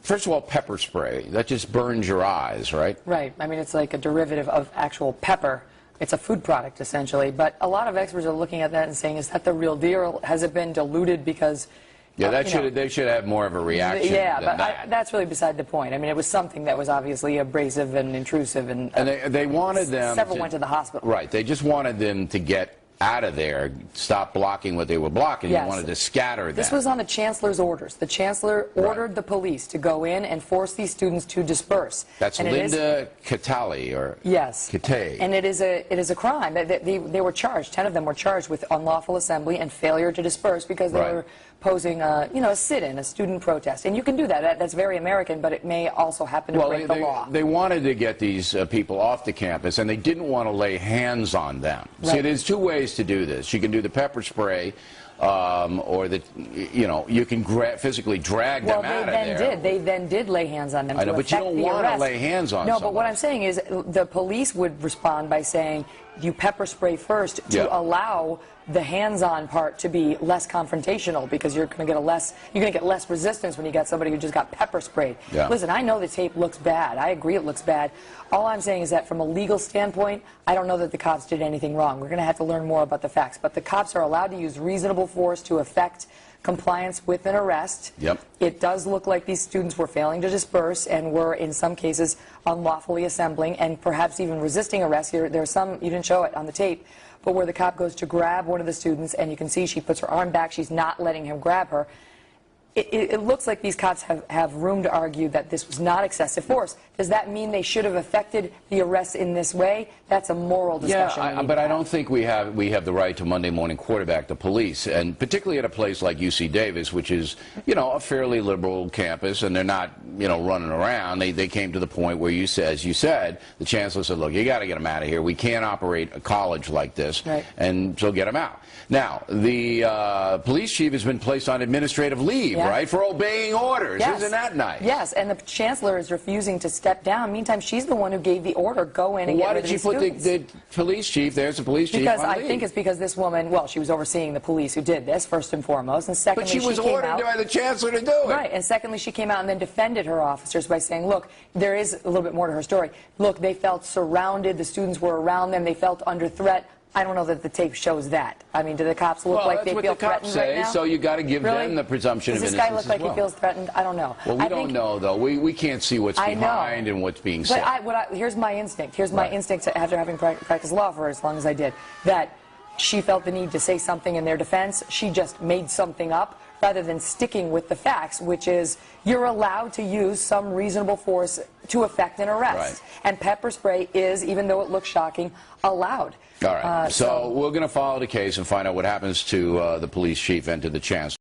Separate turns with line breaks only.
First of all, pepper spray. That just burns your eyes, right?
Right. I mean, it's like a derivative of actual pepper. It's a food product, essentially. But a lot of experts are looking at that and saying, is that the real deal? Has it been diluted because...
Yeah, they should have more of a reaction
yeah,
than
but that's really beside the point. I mean, it was something that was obviously abrasive and intrusive. And
they wanted them...
Several went to the hospital.
Right. They just wanted them to get out of there, stop blocking what they were blocking.
Yes.
You wanted to scatter them.
This was on the chancellor's orders. The chancellor ordered the police to go in and force these students to disperse.
That's
and
Linda Catali, or
yes,
Catay.
And it is a crime. They were charged. 10 of them were charged with unlawful assembly and failure to disperse because they were posing a sit-in, a student protest. And you can do that. That's very American, but it may also happen to break the law.
They wanted to get these people off the campus, and they didn't want to lay hands on them.
Right.
See, there's two ways to do this. You can do the pepper spray, or you can physically drag them out of there.
They then did lay hands on them.
I know, but you don't want to lay hands on
No, but what I'm saying is the police would respond by saying, you pepper spray first to allow the hands-on part to be less confrontational, because you're going to get less resistance when you got somebody who just got pepper sprayed.
Yeah.
Listen, I know the tape looks bad. I agree it looks bad. All I'm saying is that from a legal standpoint, I don't know that the cops did anything wrong. We're going to have to learn more about the facts. But the cops are allowed to use reasonable force to effect compliance with an arrest.
Yep.
It does look like these students were failing to disperse and were, in some cases, unlawfully assembling and perhaps even resisting arrest. There's some, you didn't show it on the tape, but where the cop goes to grab one of the students, and you can see she puts her arm back. She's not letting him grab her. It looks like these cops have room to argue that this was not excessive force. Does that mean they should have effected the arrest in this way? That's a moral discussion.
Yeah, but I don't think we have the right to Monday morning quarterback the police, and particularly at a place like UC Davis, which is, a fairly liberal campus, and they're not, running around. They came to the point where as you said, the chancellor said, look, you got to get them out of here. We can't operate a college like this, and so get them out. Now, the police chief has been placed on administrative leave, right, for obeying orders.
Yes.
Isn't that nice?
Yes, and the chancellor is refusing to step down. Meantime, she's the one who gave the order, go in and get rid of these students. Why did you put the police chief, there's the police chief Because
on
I
leave?
think it's because this woman, well, she was overseeing the police who did this, first and foremost, and secondly,
but she was ordered by the chancellor to do it.
Right, and secondly, she came out and then defended her officers by saying, look, there is a little bit more to her story. Look, they felt surrounded, the students were around them, they felt under threat. I don't know that the tape shows that. I mean, do the cops look like they feel threatened right now?
So you got to give them the presumption of innocence.
Does this guy look like he feels threatened? I don't know.
Well, we don't know, though. We can't see what's behind and what's being said.
But here's my instinct. Here's my instinct after having practiced law for as long as I did, that she felt the need to say something in their defense. She just made something up rather than sticking with the facts, which is you're allowed to use some reasonable force to effect an arrest. And pepper spray is, even though it looks shocking, allowed.
All right. So we're going to follow the case and find out what happens to the police chief and to the chancellor.